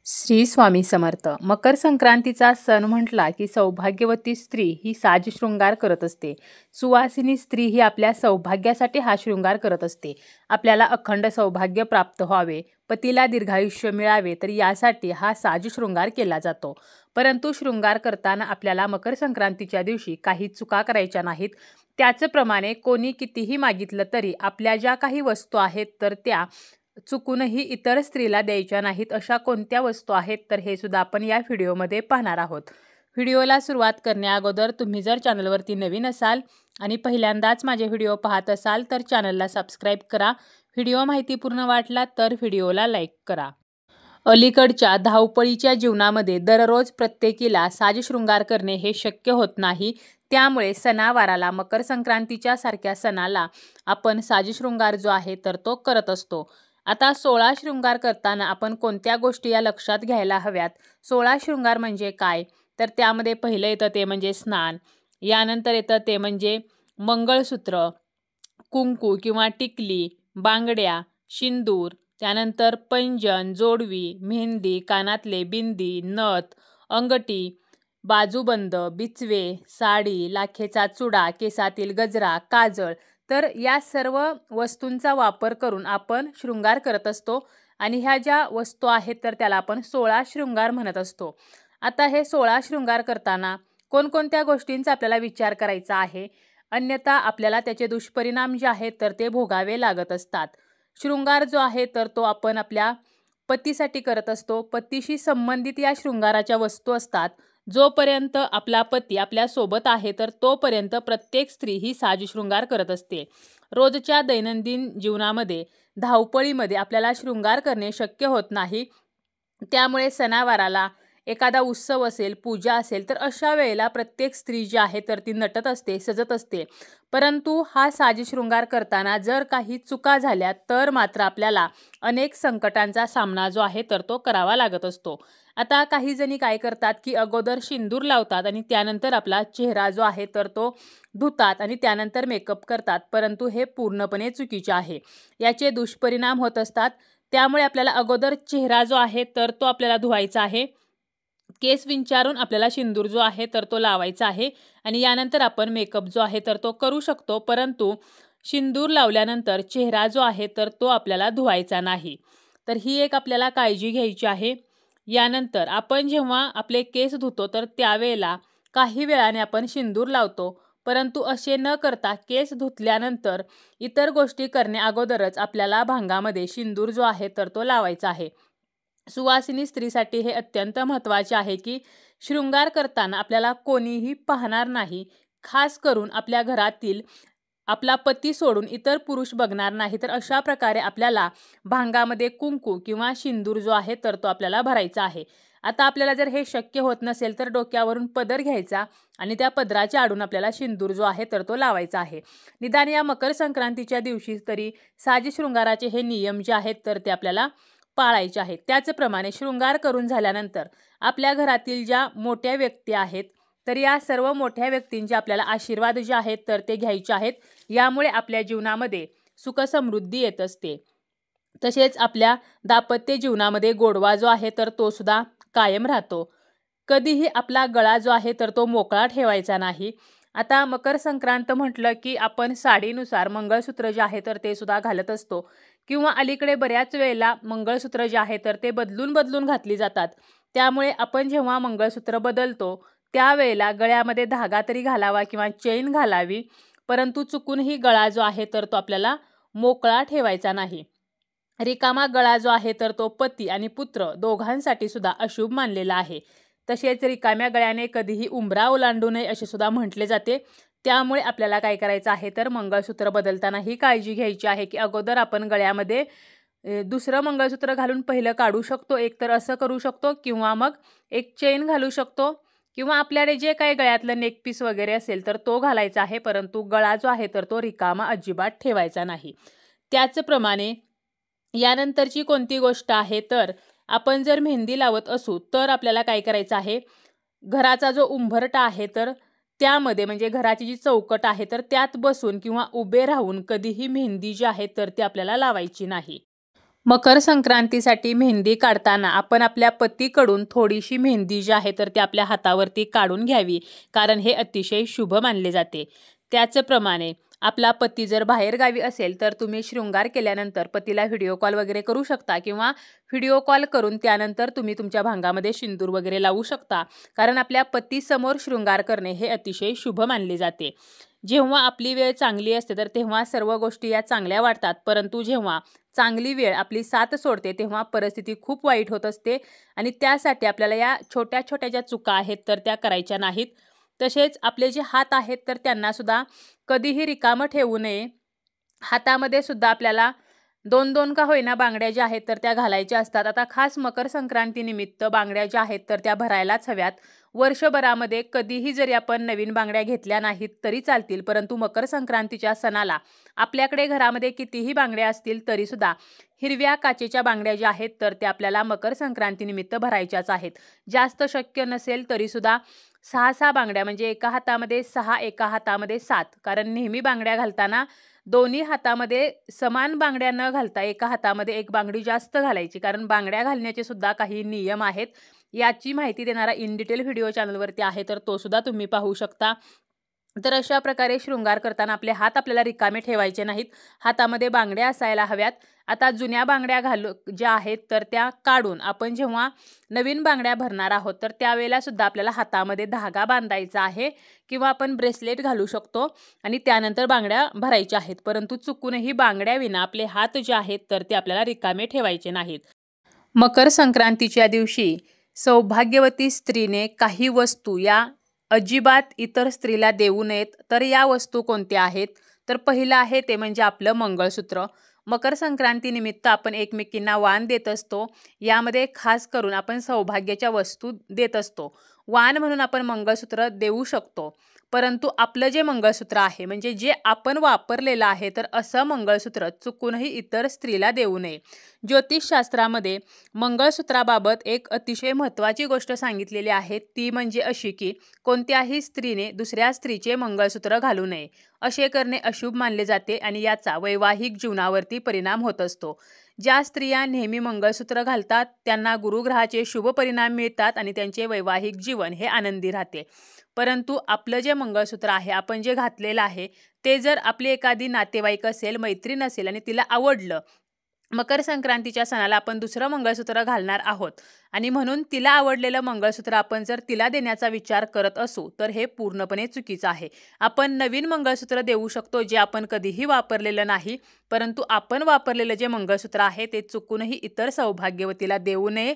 श्री स्वामी समर्थ. मकर संक्रांतीचा सण म्हटला की सौभाग्यवती स्त्री ही साज शृंगार करत असते. सुवासिनी स्त्री ही आपल्या सौभाग्यासाठी हा शृंगार करत असते. आपल्याला अखंड सौभाग्य प्राप्त व्हावे, पतीला दीर्घायुष्य मिळावे, तर यासाठी हा साज शृंगार केला जातो. परंतु शृंगार करताना आपल्याला मकर संक्रांतीच्या दिवशी काही चुका करायच्या नाहीत. त्याचप्रमाणे कोणी कितीही मागितलं तरी आपल्या ज्या काही वस्तू आहेत तर त्या चुकूनही इतर स्त्रीला द्यायच्या नाहीत. अशा कोणत्या वस्तू आहेत तर हे सुद्धा आपण या व्हिडिओमध्ये पाहणार आहोत. व्हिडिओला सुरुवात करण्याअगोदर तुम्ही जर चॅनलवरती नवीन असाल आणि पहिल्यांदाच माझे व्हिडिओ पाहत असाल तर चॅनलला सबस्क्राईब करा. व्हिडिओ माहितीपूर्ण वाटला तर व्हिडिओला लाईक करा. अलीकडच्या धावपळीच्या जीवनामध्ये दररोज प्रत्येकीला साजशृंगार करणे हे शक्य होत नाही. त्यामुळे सणावाराला मकर संक्रांतीच्या सारख्या सणाला आपण साजशृंगार जो आहे तर तो करत असतो. आता 16 शृंगार करताना आपण कोणत्या गोष्टी या लक्षात घ्यायला हव्यात. 16 शृंगार म्हणजे काय तर त्यामध्ये पहिलं येतं ते म्हणजे स्नान, यानंतर येतं ते म्हणजे मंगळसूत्र, कुंकू किंवा टिकली, बांगड्या, शिंदूर, त्यानंतर पैंजण, जोडवी, मेहंदी, कानातले, बिंदी, नथ, अंगठी, बाजूबंद, बिचवे, साडी, लाखेचा चुडा, केसातील गजरा, काजळ. तर या सर्व वस्तूंचा वापर करून आपण शृंगार करत असतो आणि ह्या ज्या वस्तू आहेत तर त्याला आपण 16 शृंगार म्हणत असतो. आता हे 16 शृंगार करताना कोणकोणत्या गोष्टींचा आपल्याला विचार करायचा आहे, अन्यथा आपल्याला त्याचे दुष्परिणाम जे आहेत तर ते भोगावे लागत असतात. शृंगार जो आहे तर तो आपण आपल्या पतीसाठी करत असतो. पतीशी संबंधित या शृंगाराच्या वस्तू असतात. जोपर्यंत आपला पती आपल्या सोबत आहे तर तोपर्यंत प्रत्येक स्त्री ही साजशृंगार करत असते. रोजच्या दैनंदिन जीवनामध्ये धावपळीमध्ये आपल्याला शृंगार करणे शक्य होत नाही. त्यामुळे सणावाराला एखादा उत्सव असेल, पूजा असेल तर अशा वेळेला प्रत्येक स्त्री जी आहे तर ती नटत असते, सजत असते. परंतु हा साजशृंगार करताना जर काही चुका झाल्या तर मात्र आपल्याला अनेक संकटांचा सामना जो आहे तर तो करावा लागत असतो. आता काही जणी काय करतात की अगोदर सिंदूर लावतात आणि त्यानंतर आपला चेहरा जो आहे तर तो धुतात आणि त्यानंतर मेकअप करतात. परंतु हे पूर्णपणे चुकीचे आहे. याचे दुष्परिणाम होत असतात. त्यामुळे आपल्याला अगोदर चेहरा जो आहे तर तो आपल्याला धुवायचा आहे. केस विंचारून आपल्याला सिंदूर जो आहे तर तो लावायचा आहे आणि यानंतर आपण मेकअप जो आहे तर तो करू शकतो. परंतु सिंदूर लावल्यानंतर चेहरा जो आहे तर तो आपल्याला धुवायचा नाही. तर ही एक आपल्याला काळजी घ्यायची आहे. यानंतर आपण जेव्हा आपले केस धुतो तर त्यावेळेला काही वेळाने आपण सिंदूर लावतो. परंतु असे न करता केस धुतल्यानंतर इतर गोष्टी करण्या अगोदरच आपल्याला भांगामध्ये सिंदूर जो आहे तर तो लावायचा आहे. सुवासिनी स्त्रीसाठी हे अत्यंत महत्त्वाचे आहे की शृंगार करताना आपल्याला कोणीही पाहणार नाही. खास करून आपल्या घरातील आपला पती सोडून इतर पुरुष बघणार नाही. तर अशा प्रकारे आपल्याला भांगामध्ये कुंकू किंवा सिंदूर जो आहे तर तो आपल्याला भरायचा आहे. आता आपल्याला जर हे शक्य होत नसेल तर डोक्यावरून पदर घ्यायचा आणि त्या पदराच्या आडून आपल्याला सिंदूर जो आहे तर तो लावायचा आहे. निदान या मकर संक्रांतीच्या दिवशी तरी साजशृंगाराचे हे नियम जे आहेत तर ते आपल्याला पाळायचे आहेत. त्याचप्रमाणे शृंगार करून झाल्यानंतर आपल्या घरातील ज्या मोठ्या व्यक्ती आहेत तर या सर्व मोठ्या व्यक्तींचे आपल्याला आशीर्वाद जे आहेत तर ते घ्यायचे आहेत. यामुळे आपल्या जीवनामध्ये सुख समृद्धी येत असते. तसेच आपल्या दाम्पत्य जीवनामध्ये गोडवा जो आहे तर तो सुद्धा कायम राहतो. कधीही आपला गळा जो आहे तर तो मोकळा ठेवायचा नाही. आता मकर संक्रांत म्हटलं की आपण साडीनुसार मंगळसूत्र जे आहे तर ते सुद्धा घालत असतो किंवा अलीकडे बऱ्याच वेळेला मंगळसूत्र जे आहे तर ते बदलून बदलून घातली जातात. त्यामुळे आपण जेव्हा मंगळसूत्र बदलतो त्यावेळेला गळ्यामध्ये धागा तरी घालावा किंवा चेन घालावी. परंतु चुकूनही गळा जो आहे तर तो आपल्याला मोकळा ठेवायचा नाही. रिकामा गळा जो आहे तर तो पती आणि पुत्र दोघांसाठी सुद्धा अशुभ मानलेला आहे. तसेच रिकाम्या गळ्याने कधीही उंबरा ओलांडू नये असे सुद्धा म्हटले जाते. त्यामुळे आपल्याला काय करायचं आहे तर मंगळसूत्र बदलताना ही काळजी घ्यायची आहे की अगोदर आपण गळ्यामध्ये दुसरं मंगळसूत्र घालून पहिलं काढू शकतो. एक तर असं करू शकतो किंवा मग एक चेन घालू शकतो किंवा आपल्याकडे जे काही गळ्यातलं नेकपीस वगैरे असेल तर तो घालायचा आहे. परंतु गळा जो आहे तर तो रिकामा अजिबात ठेवायचा नाही. त्याचप्रमाणे यानंतरची कोणती गोष्ट आहे तर आपण जर मेहंदी लावत असू तर आपल्याला काय करायचं आहे, घराचा जो उंबरठा आहे तर त्यामध्ये म्हणजे घराची जी चौकट आहे तर त्यात बसून किंवा उभे राहून कधीही मेहंदी जी आहे तर ती आपल्याला लावायची नाही. मकर संक्रांतीसाठी मेहंदी काढताना आपण आपल्या पतीकडून थोडीशी मेहंदी जी आहे तर ती आपल्या हातावरती काढून घ्यावी, कारण हे अतिशय शुभ मानले जाते. त्याचप्रमाणे आपला पती जर बाहेरगावी असेल तर तुम्ही शृंगार केल्यानंतर पतीला व्हिडिओ कॉल वगैरे करू शकता किंवा व्हिडिओ कॉल करून त्यानंतर तुम्ही तुमच्या भांगामध्ये सिंदूर वगैरे लावू शकता, कारण आपल्या पतीसमोर शृंगार करणे हे अतिशय शुभ मानले जाते. जेव्हा आपली वेळ चांगली असते तर तेव्हा सर्व गोष्टी या चांगल्या वाटतात, परंतु जेव्हा चांगली वेळ आपली साथ सोडते तेव्हा परिस्थिती खूप वाईट होत असते आणि त्यासाठी आपल्याला या छोट्या छोट्या ज्या चुका आहेत तर त्या करायच्या नाहीत. तसेच आपले जे हात आहेत तर त्यांना सुद्धा कधीही रिकामं ठेवू नये. हातामध्ये सुद्धा आपल्याला 2-2 का होईना बांगड्या ज्या आहेत तर त्या घालायच्या असतात. आता खास मकर संक्रांतीनिमित्त बांगड्या ज्या आहेत तर त्या भरायलाच हव्यात. वर्षभरामध्ये कधीही जरी आपण नवीन बांगड्या घेतल्या नाहीत तरी चालतील, परंतु मकर संक्रांतीच्या सणाला आपल्याकडे घरामध्ये कितीही बांगड्या असतील तरीसुद्धा हिरव्या काचेच्या बांगड्या ज्या आहेत तर त्या आपल्याला मकर संक्रांतीनिमित्त भरायच्याच आहेत. जास्त शक्य नसेल तरीसुद्धा 6-6 बांगड्या, म्हणजे एका हातामध्ये 6 एका हातामध्ये 7, कारण नेहमी बांगड्या घालताना दोन्ही हातामध्ये समान बांगड्या न घालता एका हातामध्ये एक बांगडी जास्त घालायची, कारण बांगड्या घालण्याचे सुद्धा काही नियम आहेत. याची माहिती देणारा इन डिटेल व्हिडिओ चॅनलवरती आहे, तर तो सुद्धा तुम्ही पाहू शकता. तर अशा प्रकारे शृंगार करताना आपले हात आपल्याला रिकामे ठेवायचे नाहीत, हातामध्ये बांगड्या असायला हव्यात. आता जुन्या बांगड्या ज्या आहेत तर त्या काढून आपण जेव्हा नवीन बांगड्या भरणार आहोत तर त्यावेळेला सुद्धा आपल्याला हातामध्ये धागा बांधायचा आहे किंवा आपण ब्रेसलेट घालू शकतो आणि त्यानंतर बांगड्या भरायच्या आहेत, परंतु चुकूनही बांगड्याविना आपले हात जे आहेत तर ते आपल्याला रिकामे ठेवायचे नाहीत. मकर संक्रांतीच्या दिवशी सौभाग्यवती स्त्रीने काही वस्तू या अजिबात इतर स्त्रीला देऊ नयेत. तर या वस्तू कोणत्या आहेत? तर पहिलं आहे ते म्हणजे आपलं मंगळसूत्र. मकर संक्रांतीनिमित्त आपण एकमेकींना वाण देत असतो. यामध्ये खास करून आपण सौभाग्याच्या वस्तू देत असतो. वाण म्हणून आपण मंगळसूत्र देऊ शकतो, परंतु आपलं जे मंगळसूत्र आहे म्हणजे जे आपण वापरलेलं आहे तर असं मंगळसूत्र चुकूनही इतर स्त्रीला देऊ नये. ज्योतिषशास्त्रामध्ये मंगळसूत्राबाबत एक अतिशय महत्त्वाची गोष्ट सांगितलेली आहे, ती म्हणजे अशी की कोणत्याही स्त्रीने दुसऱ्या स्त्रीचे मंगळसूत्र घालू नये. असे करणे अशुभ मानले जाते आणि याचा वैवाहिक जीवनावरती परिणाम होत असतो. ज्या स्त्रिया नेहमी मंगळसूत्र घालतात त्यांना गुरुग्रहाचे शुभ परिणाम मिळतात आणि त्यांचे वैवाहिक जीवन हे आनंदी राहते. परंतु आपलं जे मंगळसूत्र आहे, आपण जे घातलेलं आहे, ते जर आपली एखादी नातेवाईक असेल, मैत्रीण असेल आणि तिला आवडलं, मकर संक्रांतीच्या सणाला आपण दुसरं मंगळसूत्र घालणार आहोत आणि म्हणून तिला आवडलेलं मंगळसूत्र आपण जर तिला देण्याचा विचार करत असू तर हे पूर्णपणे चुकीचं आहे. आपण नवीन मंगळसूत्र देऊ शकतो जे आपण कधीही वापरलेलं नाही, परंतु आपण वापरलेलं जे मंगळसूत्र आहे ते चुकूनही इतर सौभाग्यवतीला देऊ नये.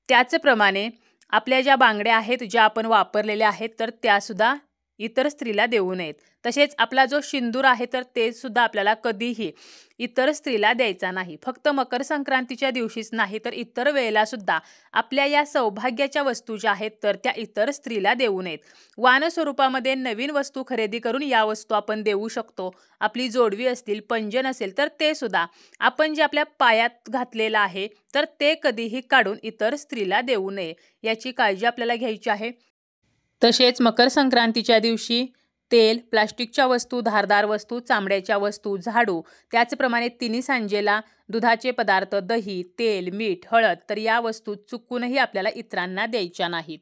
त्याचप्रमाणे आपल्या ज्या बांगड्या आहेत ज्या आपण वापरलेल्या आहेत तर त्यासुद्धा इतर स्त्रीला देऊ नयेत. तसेच आपला जो सिंदूर आहे तर ते सुद्धा आपल्याला कधीही इतर स्त्रीला द्यायचा नाही. फक्त मकर संक्रांतीच्या दिवशीच नाही तर इतर वेळेला सुद्धा आपल्या या सौभाग्याच्या वस्तू ज्या आहेत तर त्या इतर स्त्रीला देऊ नयेत. वाण स्वरूपामध्ये नवीन वस्तू खरेदी करून या वस्तू आपण देऊ शकतो. आपली जोडवी असतील, पैंजण असेल तर ते सुद्धा आपण जे आपल्या पायात घातलेलं आहे तर ते कधीही काढून इतर स्त्रीला देऊ नये, याची काळजी आपल्याला घ्यायची आहे. तसेच मकर संक्रांतीच्या दिवशी तेल, प्लास्टिकच्या वस्तू, धारदार वस्तू, चामड्याच्या वस्तू, झाडू, त्याचप्रमाणे तिन्ही सांजेला दुधाचे पदार्थ, दही, तेल, मीठ, हळद तर या वस्तू चुकूनही आपल्याला इतरांना द्यायच्या नाहीत.